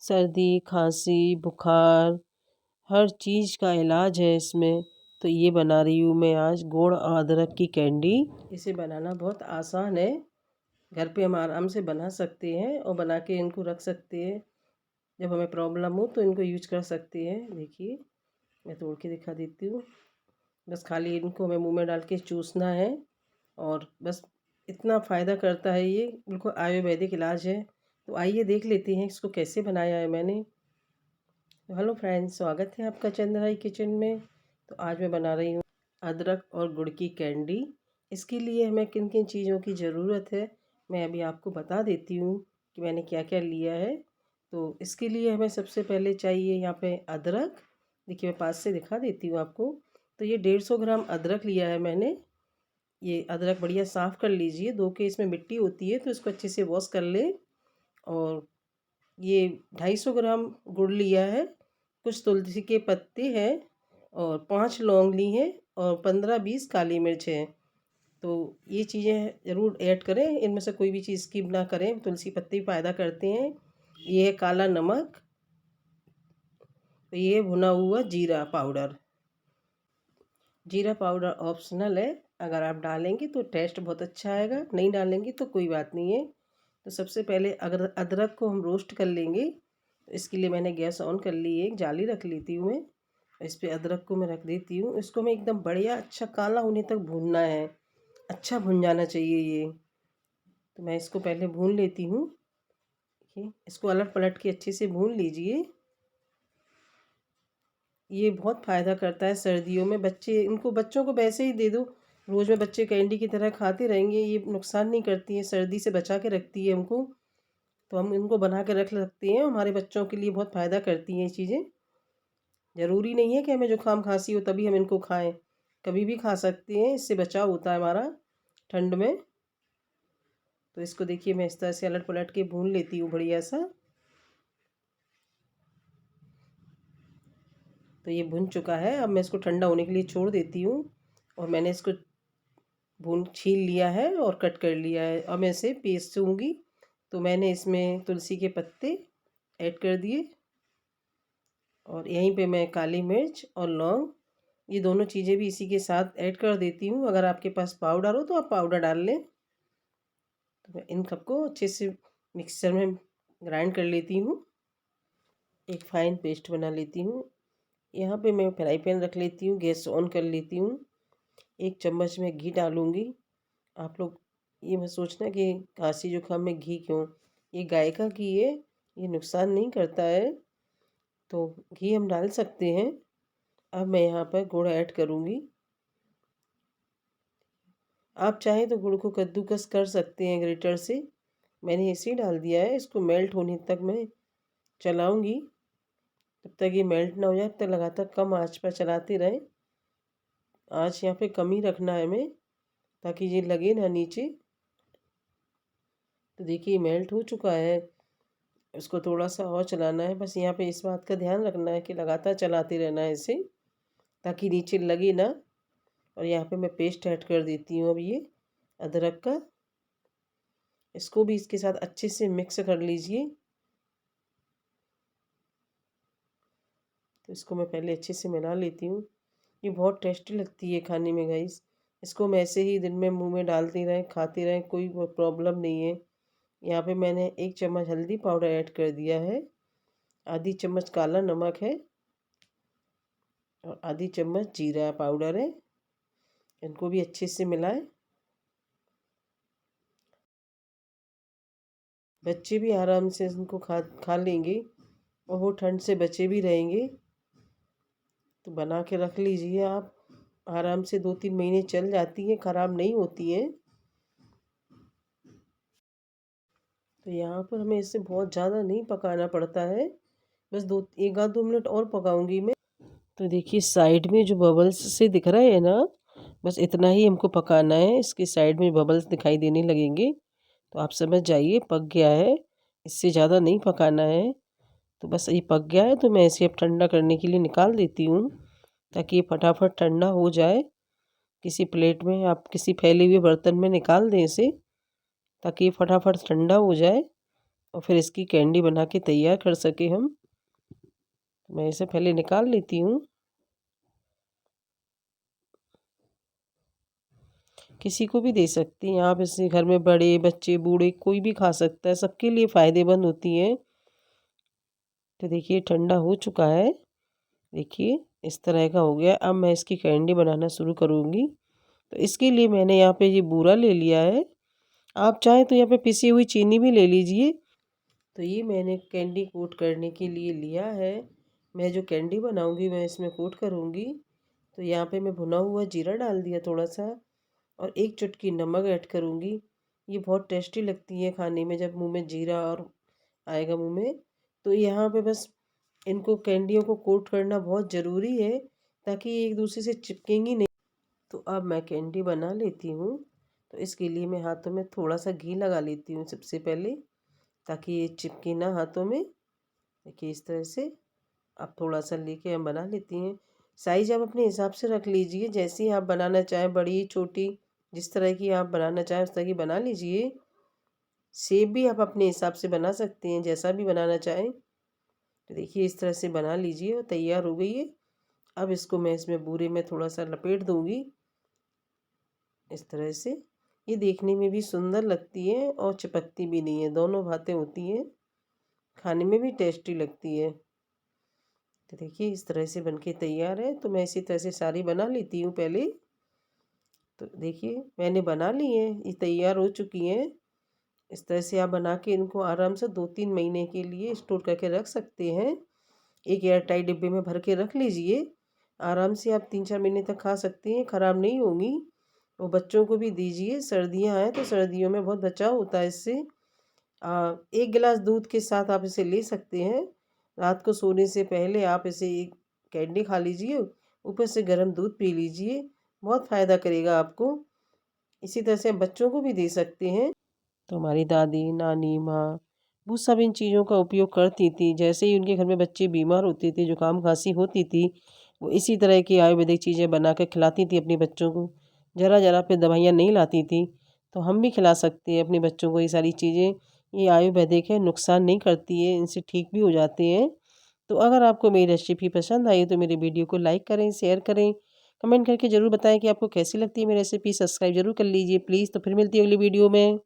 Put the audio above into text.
सर्दी, खांसी, बुखार हर चीज़ का इलाज है इसमें। तो ये बना रही हूँ मैं आज गुड़ और अदरक की कैंडी। इसे बनाना बहुत आसान है, घर पे हम आराम से बना सकते हैं और बना के इनको रख सकते हैं। जब हमें प्रॉब्लम हो तो इनको यूज कर सकते हैं। देखिए मैं तोड़ के दिखा देती हूँ। बस खाली इनको हमें मुंह में डाल के चूसना है और बस इतना फ़ायदा करता है ये, बिल्कुल आयुर्वेदिक इलाज है। तो आइए देख लेते हैं इसको कैसे बनाया है मैंने। तो हेलो फ्रेंड्स, स्वागत है आपका चंद्राई किचन में। तो आज मैं बना रही हूँ अदरक और गुड़ की कैंडी। इसके लिए हमें किन किन चीज़ों की ज़रूरत है मैं अभी आपको बता देती हूँ कि मैंने क्या क्या लिया है। तो इसके लिए हमें सबसे पहले चाहिए यहाँ पे अदरक। देखिए मैं पास से दिखा देती हूँ आपको। तो ये 150 ग्राम अदरक लिया है मैंने। ये अदरक बढ़िया साफ़ कर लीजिए, धो के इसमें मिट्टी होती है तो इसको अच्छे से वॉश कर लें। और ये 250 ग्राम गुड़ लिया है, कुछ तुलसी के पत्ते हैं और 5 लौंग ली हैं और 15-20 काली मिर्च है। तो ये चीज़ें ज़रूर ऐड करें, इनमें से कोई भी चीज़ स्किप ना करें, तुलसी पत्ते भी फ़ायदा करते हैं। ये है काला नमक। तो ये भुना हुआ जीरा पाउडर। जीरा पाउडर ऑप्शनल है, अगर आप डालेंगे तो टेस्ट बहुत अच्छा आएगा, नहीं डालेंगे तो कोई बात नहीं है। तो सबसे पहले अगर अदरक को हम रोस्ट कर लेंगे तो इसके लिए मैंने गैस ऑन कर ली है, एक जाली रख लेती हूँ मैं। इस पर अदरक को मैं रख देती हूँ। इसको मैं एकदम बढ़िया अच्छा काला होने तक भूनना है, अच्छा भुन जाना चाहिए ये। तो मैं इसको पहले भून लेती हूँ। इसको अलट पलट के अच्छे से भून लीजिए। ये बहुत फ़ायदा करता है सर्दियों में। बच्चों को वैसे ही दे दो, रोज़ में बच्चे कैंडी की तरह खाते रहेंगे। ये नुकसान नहीं करती है, सर्दी से बचा के रखती है हमको। तो हम इनको बना के रख सकते हैं, हमारे बच्चों के लिए बहुत फ़ायदा करती हैं ये चीज़ें। ज़रूरी नहीं है कि हमें जुकाम खांसी हो तभी हम इनको खाएं, कभी भी खा सकते हैं, इससे बचाव होता है हमारा ठंड में। तो इसको देखिए मैं इस तरह से अलट पलट के भून लेती हूँ बढ़िया सा। तो ये भुन चुका है, अब मैं इसको ठंडा होने के लिए छोड़ देती हूँ। और मैंने इसको छील लिया है और कट कर लिया है। अब मैं इसे पीसूँगी। तो मैंने इसमें तुलसी के पत्ते ऐड कर दिए और यहीं पे मैं काली मिर्च और लौंग, ये दोनों चीज़ें भी इसी के साथ ऐड कर देती हूँ। अगर आपके पास पाउडर हो तो आप पाउडर डाल लें। तो मैं इन सबको अच्छे से मिक्सर में ग्राइंड कर लेती हूँ, एक फ़ाइन पेस्ट बना लेती हूँ। यहाँ पे मैं फ्राई पैन रख लेती हूँ, गैस ऑन कर लेती हूँ। 1 चम्मच में घी डालूँगी। आप लोग ये मत सोचना कि खांसी जुकाम में घी क्यों, ये गाय का घी है, ये नुकसान नहीं करता है। तो घी हम डाल सकते हैं। अब मैं यहाँ पर गुड़ ऐड करूँगी। आप चाहें तो गुड़ को कद्दूकस कर सकते हैं ग्रेटर से, मैंने इसे डाल दिया है। इसको मेल्ट होने तक मैं चलाऊँगी, तब तक ये मेल्ट ना हो जाए, तब तक लगातार कम आंच पर चलाते रहें। आंच यहाँ पे कम ही रखना है हमें, ताकि ये लगे ना नीचे। तो देखिए मेल्ट हो चुका है, इसको थोड़ा सा और चलाना है। बस यहाँ पे इस बात का ध्यान रखना है कि लगातार चलाते रहना है इसे, ताकि नीचे लगे ना। और यहाँ पे मैं पेस्ट ऐड कर देती हूँ अब ये अदरक का। इसको भी इसके साथ अच्छे से मिक्स कर लीजिए। तो इसको मैं पहले अच्छे से मिला लेती हूँ। ये बहुत टेस्टी लगती है खाने में गाइस। इसको हम ऐसे ही दिन में मुंह में डालते रहें, खाते रहें, कोई प्रॉब्लम नहीं है। यहाँ पे मैंने 1 चम्मच हल्दी पाउडर ऐड कर दिया है, आधी चम्मच काला नमक है और आधी चम्मच जीरा पाउडर है। इनको भी अच्छे से मिलाएं। बच्चे भी आराम से इनको खा लेंगे और वो ठंड से बचे भी रहेंगे। तो बना के रख लीजिए आप, आराम से 2-3 महीने चल जाती है, ख़राब नहीं होती है। तो यहाँ पर हमें इसे बहुत ज़्यादा नहीं पकाना पड़ता है, बस 1 आध 2 मिनट और पकाऊंगी मैं। तो देखिए साइड में जो बबल्स से दिख रहे हैं ना, बस इतना ही हमको पकाना है। इसके साइड में बबल्स दिखाई देने लगेंगे तो आप समझ जाइए पक गया है, इससे ज़्यादा नहीं पकाना है। तो बस ये पक गया है, तो मैं इसे अब ठंडा करने के लिए निकाल देती हूँ, ताकि ये फटाफट ठंडा हो जाए। किसी प्लेट में, आप किसी फैले हुए बर्तन में निकाल दें इसे, ताकि ये फटाफट ठंडा हो जाए और फिर इसकी कैंडी बना के तैयार कर सके हम। मैं इसे पहले निकाल लेती हूँ। किसी को भी दे सकती हैं आप इसे, घर में बड़े बच्चे बूढ़े कोई भी खा सकता है, सबके लिए फ़ायदेमंद होती है। तो देखिए ठंडा हो चुका है, देखिए इस तरह का हो गया। अब मैं इसकी कैंडी बनाना शुरू करूँगी। तो इसके लिए मैंने यहाँ पे ये बूरा ले लिया है, आप चाहें तो यहाँ पे पिसी हुई चीनी भी ले लीजिए। तो ये मैंने कैंडी कोट करने के लिए लिया है। मैं जो कैंडी बनाऊंगी मैं इसमें कोट करूंगी। तो यहाँ पे मैं भुना हुआ जीरा डाल दिया थोड़ा सा, और 1 चुटकी नमक ऐड करूंगी। ये बहुत टेस्टी लगती है खाने में, जब मुंह में जीरा और आएगा मुंह में। तो यहाँ पे बस इनको कैंडियों को कोट करना बहुत ज़रूरी है, ताकि ये एक दूसरे से चिपकेंगी नहीं। तो अब मैं कैंडी बना लेती हूँ। तो इसके लिए मैं हाथों में थोड़ा सा घी लगा लेती हूँ सबसे पहले, ताकि ये चिपके ना हाथों में। देखिए इस तरह से आप थोड़ा सा लेके हम बना लेती हैं। साइज आप अपने हिसाब से रख लीजिए, जैसी आप बनाना चाहें, बड़ी छोटी जिस तरह की आप बनाना चाहें उस तरह की बना लीजिए। शेप भी आप अपने हिसाब से बना सकते हैं, जैसा भी बनाना चाहें। तो देखिए इस तरह से बना लीजिए और तैयार हो गई है। अब इसको मैं इसमें बूरे में थोड़ा सा लपेट दूंगी इस तरह से। ये देखने में भी सुंदर लगती है और चिपकती भी नहीं है, दोनों बातें होती हैं, खाने में भी टेस्टी लगती है। तो देखिए इस तरह से बनके तैयार है। तो मैं इसी तरह से सारी बना लेती हूँ पहले। तो देखिए मैंने बना ली है, ये तैयार हो चुकी हैं। इस तरह से आप बना के इनको आराम से 2-3 महीने के लिए स्टोर करके रख सकते हैं। एक एयर टाइट डिब्बे में भर के रख लीजिए, आराम से आप 3-4 महीने तक खा सकते हैं, ख़राब नहीं होंगी। और बच्चों को भी दीजिए, सर्दियाँ हैं तो सर्दियों में बहुत बचाव होता है इससे। 1 गिलास दूध के साथ आप इसे ले सकते हैं। रात को सोने से पहले आप इसे एक कैंडी खा लीजिए, ऊपर से गर्म दूध पी लीजिए, बहुत फ़ायदा करेगा आपको। इसी तरह से आप बच्चों को भी दे सकते हैं। तो हमारी दादी, नानी, माँ वो सब इन चीज़ों का उपयोग करती थी। जैसे ही उनके घर में बच्चे बीमार होते थे, जुकाम खांसी होती थी, वो इसी तरह की आयुर्वेदिक चीज़ें बना कर खिलाती थी अपने बच्चों को। ज़रा ज़रा पे दवाइयाँ नहीं लाती थी। तो हम भी खिला सकते हैं अपने बच्चों को ये सारी चीज़ें। ये आयुर्वेदिक है, नुकसान नहीं करती है, इनसे ठीक भी हो जाते हैं। तो अगर आपको मेरी रेसिपी पसंद आई तो मेरे वीडियो को लाइक करें, शेयर करें, कमेंट करके ज़रूर बताएं कि आपको कैसी लगती है मेरी रेसिपी। सब्सक्राइब जरूर कर लीजिए प्लीज़। तो फिर मिलती है अगली वीडियो में।